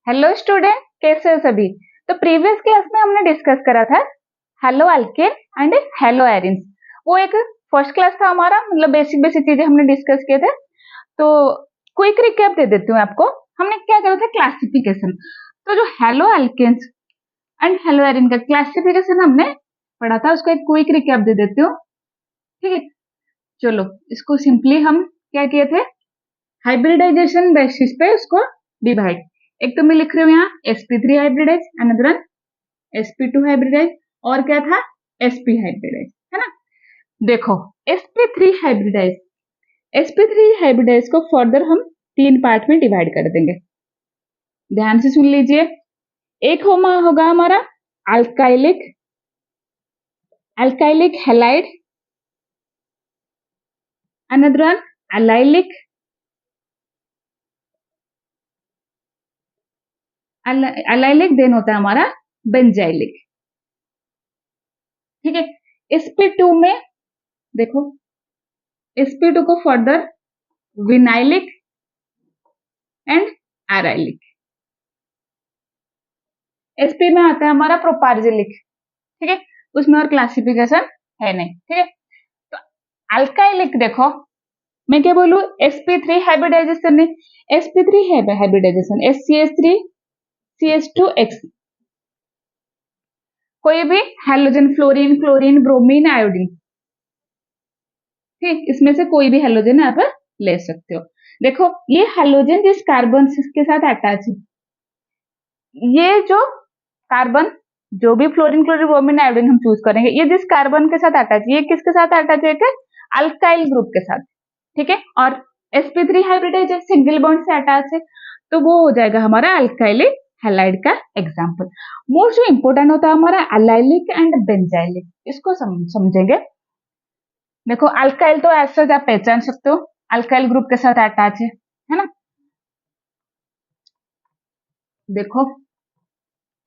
Hello student, कैसे हो सभी। तो प्रीवियस क्लास में हमने डिस्कस करा था hello alkane and hello arenes. वो एक फर्स्ट क्लास था हमारा, मतलब बेसिक बेसिक चीजें हमने डिस्कस किए थे। तो क्विक रिकैप दे देती हूँ आपको। हमने क्या करा था, क्लासिफिकेशन। तो जो haloalkanes and haloarenes का क्लासिफिकेशन हमने पढ़ा था, उसको एक क्विक रिकैप दे देती हूँ। ठीक है, चलो इसको सिंपली हम क्या किए थे, हाइब्रिडाइजेशन बेसिस पे उसको डिवाइड। एक तो मैं लिख रही हूँ यहाँ sp3 hybridise, another one sp2 hybridise, और क्या था sp हाइब्रिडाइज, है ना। देखो sp3 हाइब्रिडाइज, sp3 हाइब्रिडाइज को फर्दर हम तीन पार्ट में डिवाइड कर देंगे। ध्यान से सुन लीजिए। एक होगा हमारा alkylic, alkylic halide, another one allylic, allylic then होता है हमारा बेंजाइलिक। ठीक है, sp2 में देखो, sp2 को फर्दर विनाइलिक एंड एराइलिक। sp में आता है हमारा प्रोपार्जिलिक। ठीक है, उसमें और क्लासिफिकेशन है नहीं। ठीक है, तो अल्काइलिक देखो, मैं क्या बोलूं, sp3 हाइब्रिडाइजेशन नहीं, sp3 है हाइब्रिडाइजेशन SCH3 CH2X। कोई भी halogen, fluorine, chlorine, bromine, iodine, ठीक, इसमें से कोई भी हैलोजन आप ले सकते हो। देखो ये हैलोजन जिस कार्बन के साथ अटैच है, ये जो कार्बन, जो भी फ्लोरीन, क्लोरीन, ब्रोमीन, आयोडीन हम चूज करेंगे, ये जिस कार्बन के साथ अटैच, ये किसके साथ अटैच है, अल्काइल ग्रुप के साथ। ठीक है, और sp3 हाइब्रिडाइज सिंगल बॉन्ड से अटैच है, तो वो हो जाएगा हमारा अल्काइलिक हैलाइड का एग्जाम्पल। मोस्ट जो इंपोर्टेंट होता है हमारा अलाइलिक एंड बेंजाइलिक, इसको समझेंगे। देखो अल्काइल तो ऐसा आप पहचान सकते हो, अल्काइल ग्रुप के साथ अटैच है ना। देखो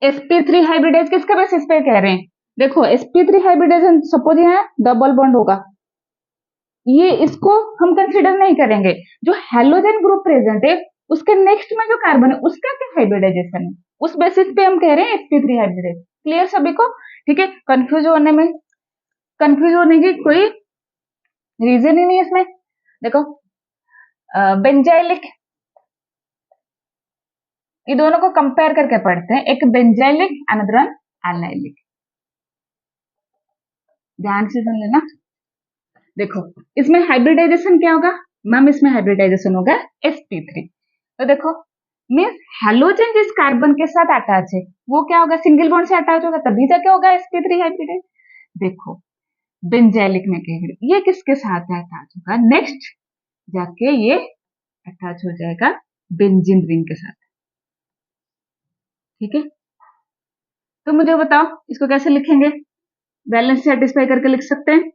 sp3 हाइब्रिडाइज किसके बेसिस पे कह रहे हैं, देखो sp3 हाइब्रिडाइजेशन सपोज यहाँ डबल बॉन्ड होगा, ये इसको हम कंसीडर नहीं करेंगे। जो हैलोजन ग्रुप प्रेजेंट है उसके नेक्स्ट में जो कार्बन है उसका क्या हाइब्रिडाइजेशन है, उस बेसिस पे हम कह रहे हैं sp3 हाइब्रिडाइज। क्लियर सभी को। ठीक है, कंफ्यूज होने में, कंफ्यूज होने की कोई रीजन ही नहीं है इसमें। देखो बेंजाइलिक, ये दोनों को कंपेयर करके पढ़ते हैं, एक बेंजाइलिक अनदर वन एलाइलिक। ध्यान से सुन लेना। देखो इसमें हाइब्रिडाइजेशन क्या होगा मैम, इसमें हाइब्रिडाइजेशन होगा sp3। तो देखो मीन्स हैलोजन जिस कार्बन के साथ अटैच है वो क्या होगा, सिंगल बॉन्ड से अटैच होगा, तभी जाके होगा sp3 हाइब्रिडाइज। देखो बेंजाइलिक में कह ये किसके साथ अटैच होगा, नेक्स्ट जाके ये अटैच हो जाएगा बेंजीन रिंग के साथ। ठीक है, तो मुझे बताओ इसको कैसे लिखेंगे, बैलेंस सेटिस्फाई करके लिख सकते हैं।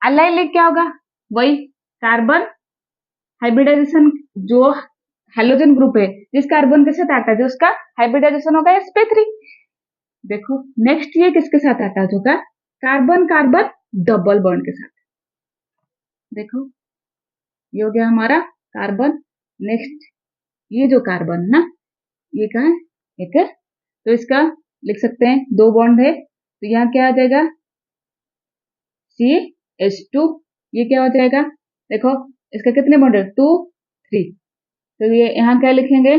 अलाइलिक क्या होगा, वही कार्बन हाइब्रिडाइजेशन, जो हैलोजन ग्रुप है जिस कार्बन के साथ अटैच है उसका हाइब्रिडाइजेशन होगा sp3। देखो नेक्स्ट ये किसके साथ अटैच होगा, कार्बन कार्बन डबल बॉन्ड के साथ। देखो ये हो गया हमारा कार्बन, नेक्स्ट ये जो कार्बन ना, ये कहा है एक, तो इसका लिख सकते हैं, दो बॉन्ड है तो यहाँ क्या आ जाएगा CH2, ये क्या हो जाएगा, देखो इसका कितने बॉन्ड है, 2 3, तो ये यहाँ क्या लिखेंगे,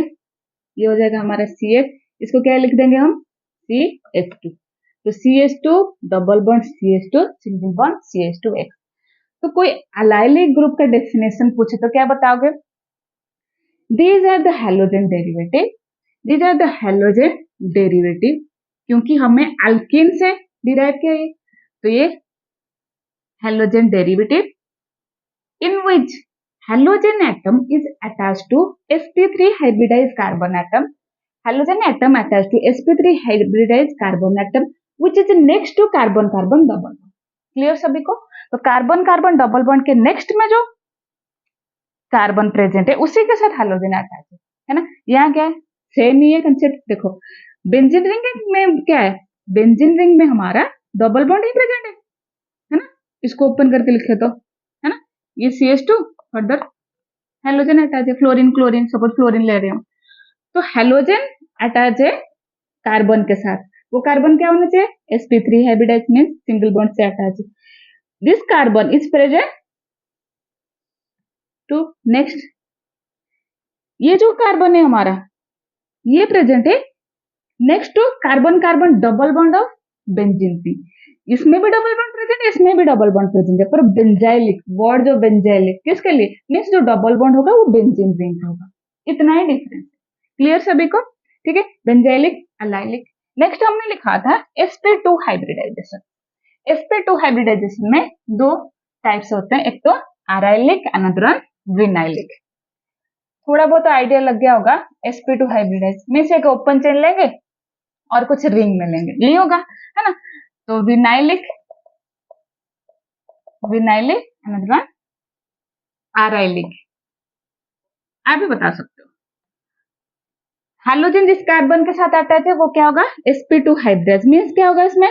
ये हो जाएगा हमारा CH, इसको क्या लिख देंगे हम CH2, तो CH2 double bond CH2 single bond CH2X। तो कोई अलाइलिक ग्रुप का डेफिनेशन पूछे तो क्या बताओगे, these are the halogen derivative, these are the halogen derivative, क्योंकि हमें अल्कीन से डिराइव किया है, तो ये halogen derivative in which halogen atom is attached to sp3 hybridized carbon atom, halogen atom attached to sp3 hybridized carbon atom which is next to carbon carbon double bond। Clear सभी को। तो carbon carbon double bond के next में जो carbon present है उसी के साथ हाइड्रोजन अटैच है ना। यहाँ क्या है, सेम ही है कंसेप्ट। देखो बेंजीन रिंग में क्या है, बेंजीन रिंग में हमारा डबल बॉन्ड ही प्रेजेंट है ना, इसको ओपन करके लिखे तो, है ना, ये CH2 फर्दर, हेलोजन अटैच है, फ्लोरीन क्लोरीन, सपोज फ्लोरीन ले रहे हो तो हेलोजन अटैच है कार्बन के साथ, वो कार्बन क्या होना चाहिए sp3 hybridize means single bond से attach. This carbon is present to next, ये जो कार्बन है हमारा ये प्रेजेंट है next to carbon carbon double bond of benzene थी, इसमें भी डबल बॉन्ड प्रेजेंट है, इसमें भी डबल बॉन्ड प्रेजेंट है, पर बेंजाइलिक वर्ड जो बेंजाइलिक किसके लिए मीन्स जो डबल बॉन्ड होगा वो बेंजीन रिंग होगा, इतना ही डिफरेंस। क्लियर सभी को? ठीक है, बेंजाइलिक अलाइलिक। नेक्स्ट हमने लिखा था sp2 हाइब्रिडाइजेशन। sp2 हाइब्रिडाइजेशन में दो टाइप्स होते हैं, एक तो अराइलिक अनदर विनाइलिक। थोड़ा बहुत आइडिया लग गया होगा sp2 हाइब्रिडाइज में से एक ओपन चेन लेंगे और कुछ रिंग में लेंगे, नहीं होगा है ना। तो विनाइलिक विनाइलिक अनदर वन अराइलिक, आप भी बता सकते हो। हाइड्रोजन जिस कार्बन के साथ अटैच है वो क्या होगा sp2 हाइब्रिडाइज मींस क्या होगा इसमें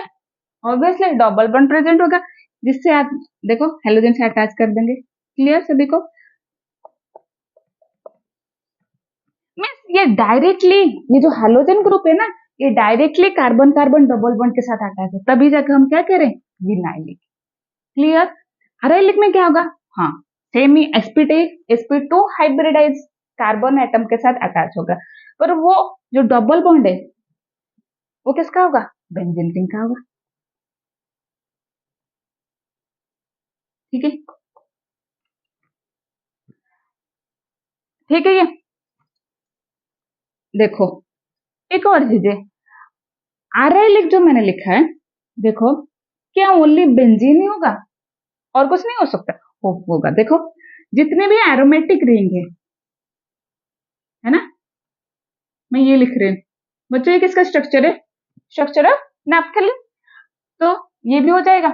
ऑब्वियसली डबल बॉन्ड प्रेजेंट होगा, जिससे आप देखो हेलोजन से अटैच कर देंगे। क्लियर सभी को? मींस ये डायरेक्टली ये जो हेलोजन ग्रुप है ना ये directly carbon carbon double bond के साथ अटैच है, तभी जाकर हम क्या करें विनाइलिक। क्लियर? अराइलिक में क्या होगा, हाँ सेम ही sp2 हाइब्रिडाइज कार्बन एटम के साथ अटैच होगा, पर वो जो डबल बॉन्ड है वो किसका होगा बेंजीन रिंग का होगा। ठीक है, ठीक है। ये देखो एक और चीज है, अराइलिक जो मैंने लिखा है देखो क्या ओनली बेंजीन ही होगा और कुछ नहीं हो सकता? होगा। देखो जितने भी एरोमेटिक रिंग है ना, मैं ये लिख रही हूँ बच्चों, ये किसका स्ट्रक्चर है स्ट्रक्चर ऑफ नैप्थेलिन, तो ये भी हो जाएगा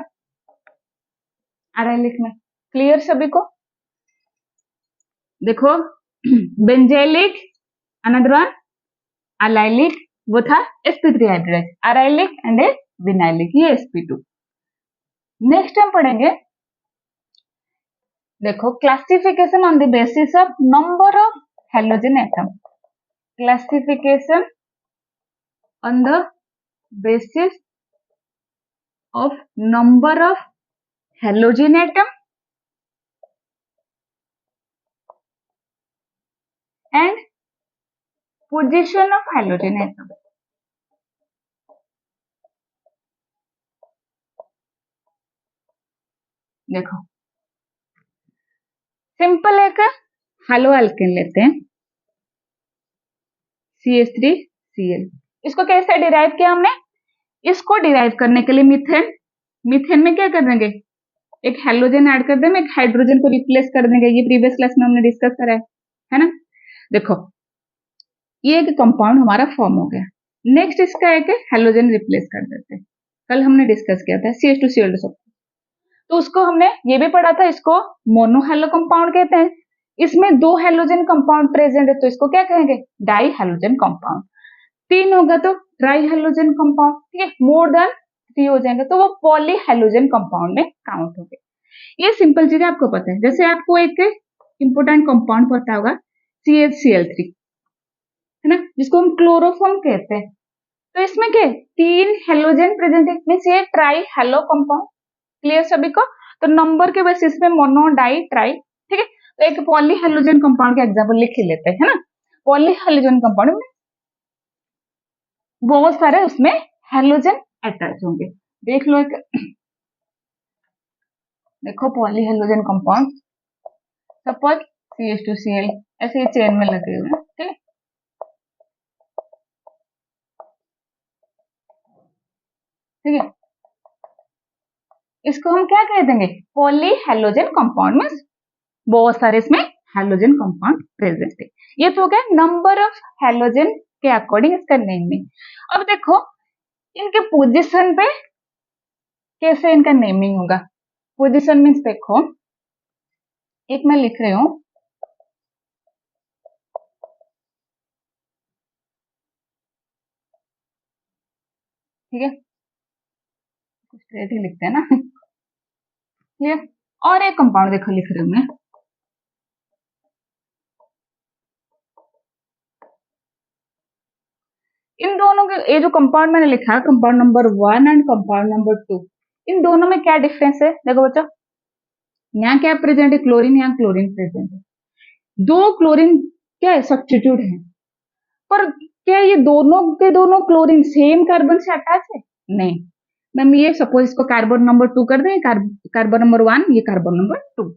अराइलिक में। क्लियर सभी को? देखो बेंजेलिक अनदर वन अलाइलिक वो था sp3 हाइब्रिडाइज, अराइलिक एंड विनाइलिक ये sp2। नेक्स्ट हम पढ़ेंगे देखो classification on the basis of number of halogen atom, classification on the basis of number of halogen atom and position of halogen atom. देखो simple एक halo alkane लेते हैं CH3Cl, इसको कैसे डिराइव किया हमने, इसको डिराइव करने के लिए मीथेन, मीथेन में क्या कर देंगे एक हेलोजन ऐड कर देंगे, एक हाइड्रोजन को रिप्लेस कर देंगे, ये प्रीवियस क्लास में हमने डिस्कस करा है ना। देखो ये एक कंपाउंड हमारा फॉर्म हो गया, नेक्स्ट इसका एक हेलोजन रिप्लेस कर देते हैं, कल हमने डिस्कस किया था CH2Cl सब, तो उसको हमने ये भी पढ़ा था, इसको मोनोहेलो कंपाउंड कहते हैं, इसमें दो हेलोजन कंपाउंड प्रेजेंट है तो इसको क्या कहेंगे डाई हेलोजन कंपाउंड, तीन होगा तो ट्राई हेलोजन कंपाउंड, ठीक है मोर देन थ्री हो जाएंगे तो वो पॉली हेलोजन कंपाउंड में काउंट हो गए। ये सिंपल चीज आपको पता है, जैसे आपको एक इंपोर्टेंट कंपाउंड पता होगा CHCl3 है ना, जिसको हम क्लोरोफॉर्म कहते हैं, तो इसमें क्या तीन हेलोजन प्रेजेंट है मींस ये ट्राई हेलो कंपाउंड। क्लियर सभी को? तो नंबर के बेसिस में मोनो डाई ट्राई, ठीक है। तो एक पॉली हेलोजन कंपाउंड का एग्जांपल लिख ही लेते हैं है ना, पॉली हेलोजन कंपाउंड में बहुत सारे उसमें हेलोजन अटैच होंगे। देख लो एक देखो poly halogen compound suppose CH2Cl ऐसे ही चेन में लगे हुए हैं, ठीक है। ठीक है, इसको हम क्या कह देंगे पॉली हेलोजन कंपाउंड में बहुत सारे इसमें हेलोजन कंपाउंड प्रेजेंट है। ये तो हो गया नंबर ऑफ हेलोजन के अकॉर्डिंग इसका नेमिंग। अब देखो इनके पोजीशन पे कैसे इनका नेमिंग होगा, पोजीशन मीन्स देखो एक मैं लिख रही हूं, ठीक है स्ट्रेट ही लिखते हैं ना क्लियर। और एक कंपाउंड देखो लिख रही हूं मैं दोनों के, ये जो कंपाउंड मैंने लिखा compound number 1 and compound number 2, इन दोनों में क्या डिफरेंस है? देखो बच्चों, यहाँ क्या प्रेजेंट है? क्लोरीन, यहाँ क्लोरीन प्रेजेंट है। दो क्लोरीन क्या है? सब्स्टिट्यूट है। पर क्या ये दोनों के दोनों क्लोरीन सेम कार्बन से अटैच है? नहीं मैम, ये सपोज इसको कार्बन नंबर 2 कर दें, कार्बन नंबर 1, ये कार्बन नंबर 2,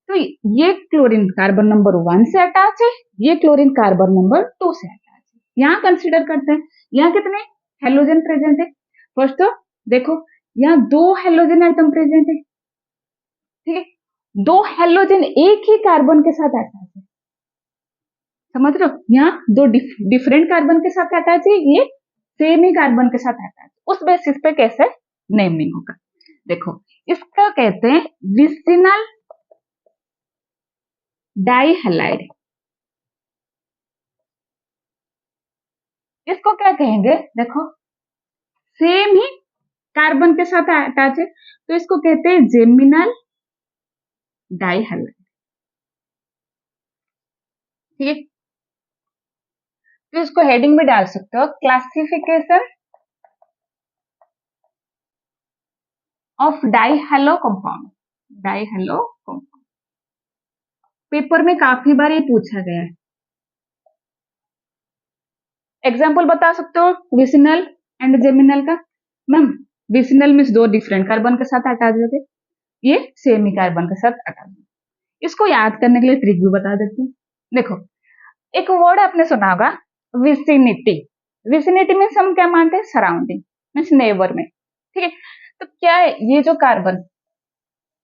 तो ये क्लोरीन कार्बन नंबर 1 से अटैच है, ये क्लोरीन कार्बन नंबर 2 से अटैच है। यहाँ कंसिडर करते हैं, यहाँ कितने हेलोजन प्रेजेंट है? फर्स्ट तो देखो, यहाँ 2 हेलोजन एटम प्रेजेंट है, ठीक है, 2 हेलोजन एक ही कार्बन के साथ अटैच है, समझ रहे हो? यहाँ 2 डिफरेंट कार्बन के साथ अटैच है, ये सेम ही कार्बन के साथ अटैच, उस बेसिस पे कैसे नेमिंग होगा? देखो, इसका कहते हैं विसिनल डाइहैलाइड। इसको क्या कहेंगे? देखो, सेम ही कार्बन के साथ अटैच है, तो इसको कहते हैं जेमिनल डाइहैलाइड, ठीक है। तो इसको हेडिंग में डाल सकते हो, classification of dihalo compound. Dihalo compound paper में काफी बार ये पूछा गया है। एग्जाम्पल बता सकते हो विसिनल एंड जेमिनल का? Ma'am, vicinal means 2 different carbon के साथ अटैच होते, ये सेम ही कार्बन के साथ अटैच। इसको याद करने के लिए ट्रिक भी बता देते हैं। देखो, एक वर्ड आपने सुना होगा विसिनिटी। विसिनिटी मीन्स हम क्या मानते हैं? सराउंडिंग, मीन्स नेबर में, ठीक है। तो क्या है, ये जो कार्बन,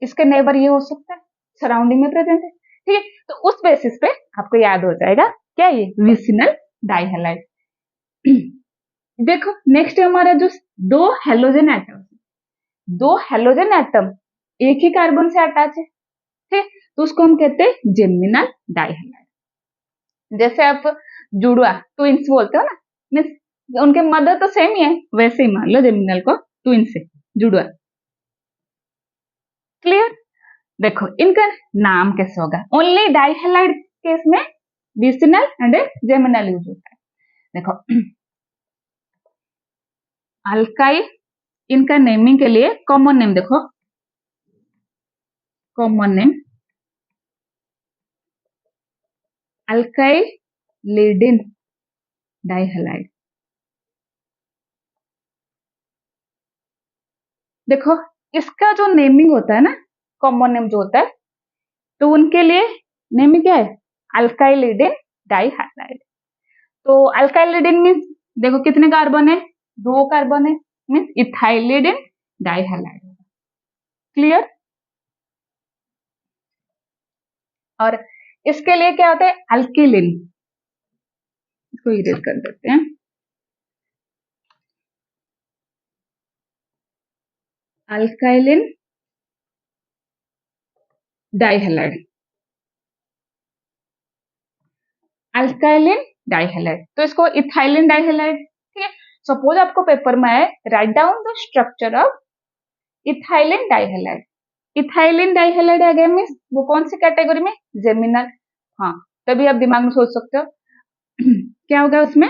इसके नेबर ये हो सकता है, सराउंडिंग में प्रेजेंट है, ठीक है। तो उस बेसिस पे आपको याद हो जाएगा क्या, ये विसिनल डाइहैलाइड। देखो, नेक्स्ट हमारा जो 2 हेलोजन एटम, 2 हेलोजन एटम एक ही कार्बन से अटैच है, ठीक, तो उसको हम कहते हैं जेमिनल डाइहैलाइड। जैसे आप जुड़वा ट्विंस बोलते हो ना, मीन्स उनके मदर तो सेम ही है, वैसे ही मान लो जेमिनल को ट्विंस से जुड़वा। क्लियर? देखो, इनका नाम कैसे होगा? ओनली डाइहैलाइड केस में विसिनल एंड जेमिनल यूज होता है। देखो, अल्काइल, इनका नेमिंग के लिए कॉमन नेम देखो, कॉमन नेम अल्काइल लीडिन डाइहैलाइड। देखो, इसका जो नेमिंग होता है ना, कॉमन नेम जो होता है, तो उनके लिए नेमिंग क्या है? अल्काइल लीडिन डाइहैलाइड। तो अल्काइल लीडिन मीन्स देखो कितने कार्बन है? 2 कार्बन है, मीन्स इथाइल लीडिन डाइहैलाइड। क्लियर? और इसके लिए क्या होता है? अल्किलिन। इसको इरेज कर देते हैं। अल्काइलिन डाइहैलाइड, अल्काइलिन डाइहैलाइड, तो इसको इथाइलिन डाइहैलाइड, ठीक है। सपोज आपको पेपर में है, write down the structure of ethylene dihalide. Ethylene dihalide आ गया मीन्स वो कौन सी कैटेगरी में? जेमिनल। हाँ, तभी आप दिमाग में सोच सकते हो क्या होगा उसमें?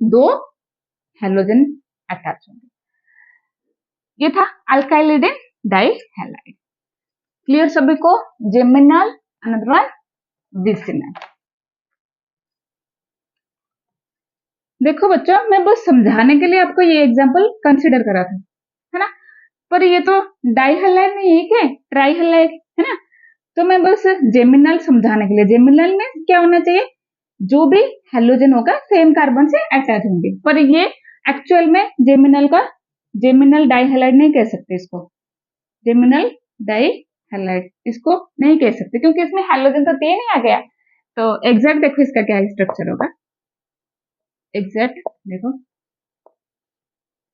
2 हेलोजन अटैच होंगे। ये था अल्काइलिन डाइहैलाइड। क्लियर सभी को? Geminal, another one vicinal. देखो बच्चों, मैं बस समझाने के लिए आपको ये एग्जांपल कंसीडर करा था, है ना, पर ये तो डाइहैलाइड नहीं है, क्या ट्राइहैलाइड है ना। तो मैं बस जेमिनल समझाने के लिए, जेमिनल में क्या होना चाहिए? जो भी हेलोजन होगा सेम कार्बन से अटैच होंगे, पर ये एक्चुअल में जेमिनल का, जेमिनल डाइहैलाइड नहीं कह सकते इसको, जेमिनल डाइहैलाइड इसको नहीं कह सकते, क्योंकि इसमें हेलोजन तो 3 ही आ गया। तो एग्जैक्ट देखो इसका क्या स्ट्रक्चर होगा, एग्जैक्ट देखो,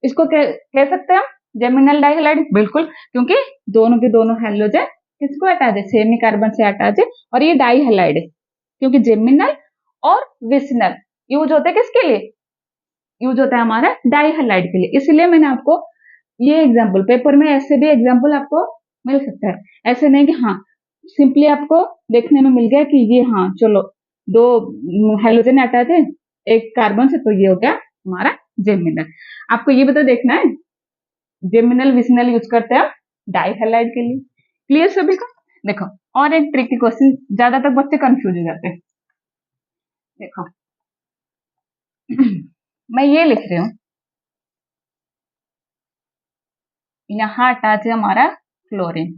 इसको कह सकते हैं हम जेमिनल डाइहैलाइड, बिल्कुल, क्योंकि दोनों के दोनों हेलोजन किसको अटैच है? सेम ही कार्बन से अटैच है, और ये डाइहैलाइड है, क्योंकि जेमिनल और विसिनल यूज होते हैं किसके लिए? यूज होता है हमारा डाइहैलाइड के लिए। इसलिए मैंने आपको ये एग्जाम्पल, पेपर में ऐसे भी एग्जाम्पल आपको मिल सकता है, ऐसे नहीं कि हाँ सिंपली आपको देखने में मिल गया कि ये हाँ चलो 2 हेलोजन अटैच है एक कार्बन से, तो ये हो गया हमारा जेमिनल। आपको ये बता देखना है, जेमिनल विसिनल यूज करते हैं डाई हैलाइड के लिए। क्लियर सभी को? देखो और एक ट्रिकी क्वेश्चन, ज्यादातर बच्चे कंफ्यूज हो जाते हैं। देखो मैं ये लिख रही हूँ, यहाँ अटैच है हमारा क्लोरीन।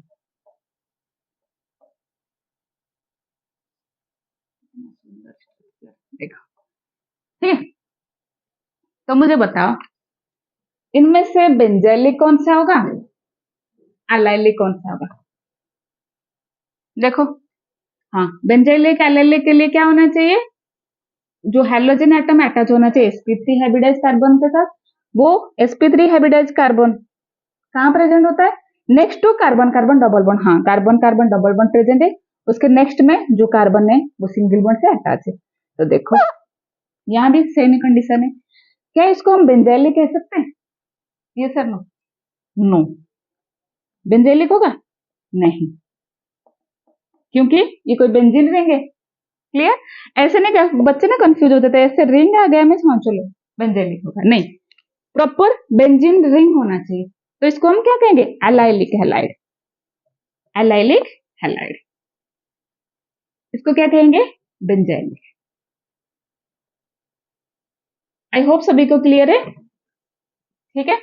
देखो ठीक है, तो मुझे बताओ इनमें से बेंजेलिक कौन सा होगा, एलाइलिक कौन सा होगा? देखो हाँ, बेंजेलिक एलाइलिक के लिए क्या होना चाहिए, जो हेलोजन एटम अटैच होना चाहिए sp3 हाइब्रिडाइज कार्बन के साथ, वो sp3 हाइब्रिडाइज कार्बन कहाँ प्रेजेंट होता है, next to carbon carbon double bond. हाँ, carbon carbon double bond present है, उसके नेक्स्ट में जो कार्बन है वो सिंगल बॉन्ड से अटैच है। तो देखो यहाँ भी सेम कंडीशन है। क्या इसको हम बेंजेलिक कह सकते हैं? ये सर नो, नो बेंजेलिक होगा नहीं, क्योंकि ये कोई बेंजीन रिंग है। क्लियर? ऐसे नहीं कर, बच्चे ना कंफ्यूज हो जाते हैं, ऐसे रिंग आ गया मैं हाँ चलो बेंजेलिक होगा, नहीं, प्रॉपर बेंजीन रिंग होना चाहिए। तो इसको हम क्या कहेंगे, एलाइलिक हैलाइड, एलाइलिक हैलाइड। इसको क्या कहेंगे, बेंजेलिक। आई होप सभी को क्लियर है, ठीक है।